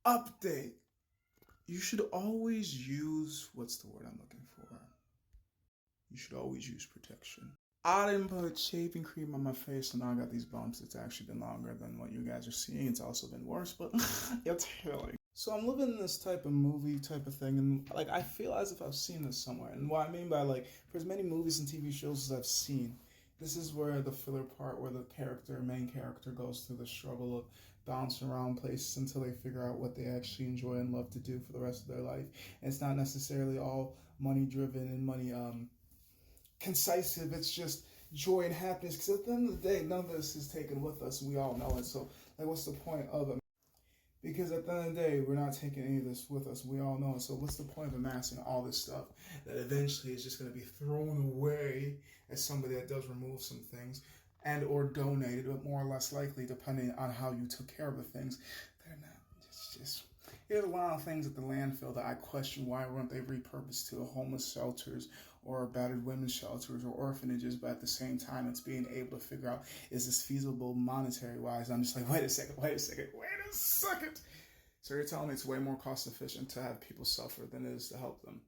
Update. You should always use, what's the word I'm looking for? You should always use protection. I didn't put shaving cream on my face, and now I got these bumps. It's actually been longer than what you guys are seeing. It's also been worse, but it's healing. So I'm living in this type of movie type of thing, and like I feel as if I've seen this somewhere. And what I mean by like, for as many movies and TV shows as I've seen, this is where the filler part, where the main character, goes through the struggle of bouncing around places until they figure out what they actually enjoy and love to do for the rest of their life. And it's not necessarily all money driven and money concisive. It's just joy and happiness. Because at the end of the day, none of this is taken with us. We all know it. So, like, what's the point of it? Because at the end of the day, we're not taking any of this with us. We all know it. So, what's the point of amassing all this stuff that eventually is just going to be thrown away as somebody that does remove some things and or donated, but more or less likely, depending on how you took care of the things, they're not. It's just. There's a lot of things at the landfill that I question why weren't they repurposed to homeless shelters or battered women's shelters or orphanages, but at the same time it's being able to figure out, is this feasible monetary wise? I'm just like, wait a second. So you're telling me it's way more cost efficient to have people suffer than it is to help them?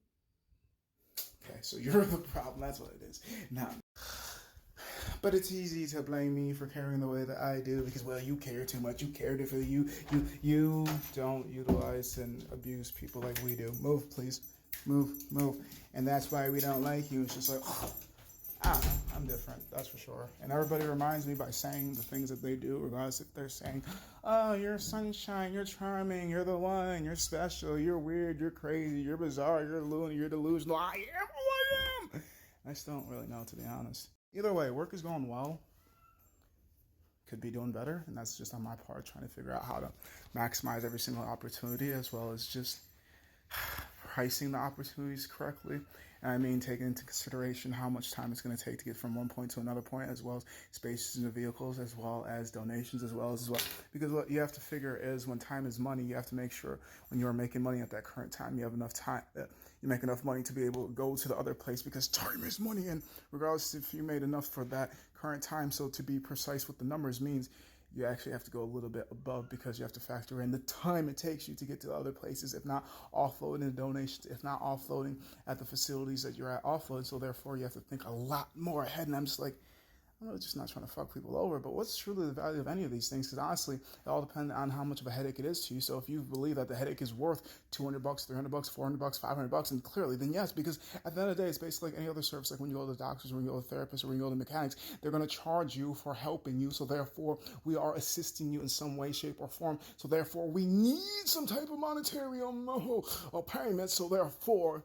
Okay, so you're the problem, that's what it is. Now, but it's easy to blame me for caring the way that I do because, well, you care too much. You care differently. You don't utilize and abuse people like we do. Move, please. Move. And that's why we don't like you. It's just like, I don't know. I'm different, that's for sure. And everybody reminds me by saying the things that they do, regardless if they're saying, oh, you're sunshine, you're charming, you're the one, you're special, you're weird, you're crazy, you're bizarre, you're loony, you're delusional. I am who I am. I still don't really know, to be honest. Either way, work is going well. Could be doing better, and that's just on my part, trying to figure out how to maximize every single opportunity, as well as just pricing the opportunities correctly. And I mean, taking into consideration how much time it's going to take to get from one point to another point, as well as spaces in the vehicles, as well as donations, as well. Because what you have to figure is when time is money, you have to make sure when you are making money at that current time, you have enough time, you make enough money to be able to go to the other place, because time is money. And regardless if you made enough for that current time, so to be precise with the numbers means you actually have to go a little bit above, because you have to factor in the time it takes you to get to other places, if not offloading the donations, if not offloading at the facilities that you're at offload. So therefore you have to think a lot more ahead. And I'm just like, I'm really just not trying to fuck people over, but what's truly the value of any of these things? Because honestly, it all depends on how much of a headache it is to you. So if you believe that the headache is worth $200, $300, $400, $500, and clearly, then yes, because at the end of the day, it's basically like any other service. Like when you go to the doctors, when you go to the therapist, or when you go to the mechanics, they're going to charge you for helping you. So therefore, we are assisting you in some way, shape, or form. So therefore, we need some type of monetary payment. So therefore,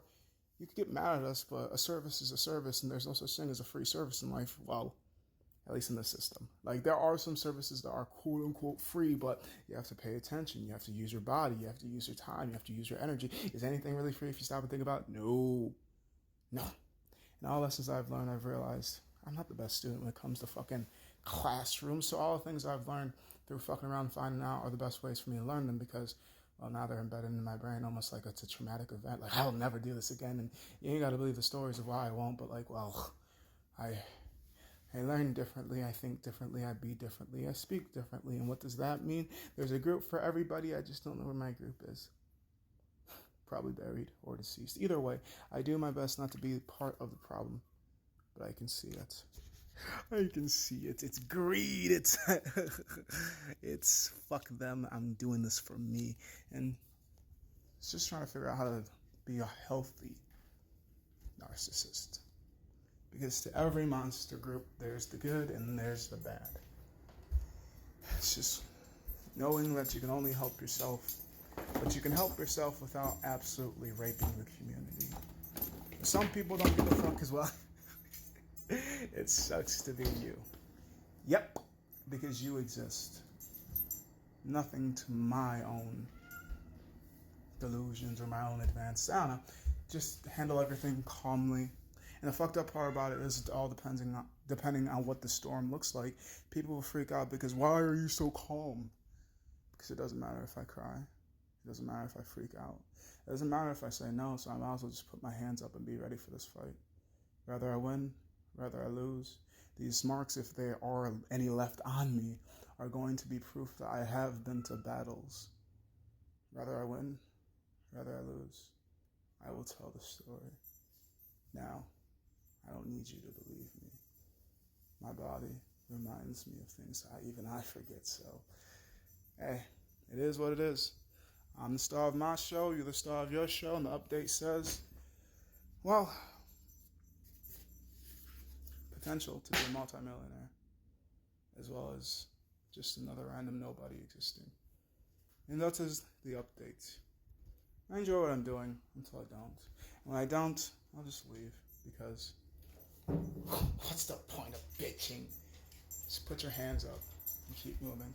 you could get mad at us, but a service is a service, and there's no such thing as a free service in life. Well, at least in the system. Like, there are some services that are quote unquote free, but you have to pay attention. You have to use your body. You have to use your time. You have to use your energy. Is anything really free if you stop and think about it? No. And all lessons I've learned, I've realized I'm not the best student when it comes to fucking classrooms. So all the things I've learned through fucking around and finding out are the best ways for me to learn them, because, well, now they're embedded in my brain almost like it's a traumatic event. Like, I'll never do this again. And you ain't got to believe the stories of why I won't, but like, well, I learn differently, I think differently, I be differently, I speak differently. And what does that mean? There's a group for everybody. I just don't know where my group is. Probably buried or deceased. Either way, I do my best not to be part of the problem, but I can see it. I can see it. It's greed. It's fuck them. I'm doing this for me. And it's just trying to figure out how to be a healthy narcissist. Because to every monster group, there's the good and there's the bad. It's just knowing that you can only help yourself, but you can help yourself without absolutely raping the community. Some people don't give a fuck as well. It sucks to be you. Yep, because you exist. Nothing to my own delusions or my own advanced. I don't know. Just handle everything calmly. And the fucked up part about it is it all depending on what the storm looks like. People will freak out because, why are you so calm? Because it doesn't matter if I cry. It doesn't matter if I freak out. It doesn't matter if I say no, so I might as well just put my hands up and be ready for this fight. Whether I win, whether I lose, these marks, if there are any left on me, are going to be proof that I have been to battles. Whether I win, whether I lose, I will tell the story. Now, I don't need you to believe me. My body reminds me of things even I forget, so, hey, it is what it is. I'm the star of my show, you're the star of your show, and the update says, well, potential to be a multimillionaire, as well as just another random nobody existing. And that is the update. I enjoy what I'm doing until I don't. And when I don't, I'll just leave, because what's the point of bitching? Just put your hands up and keep moving.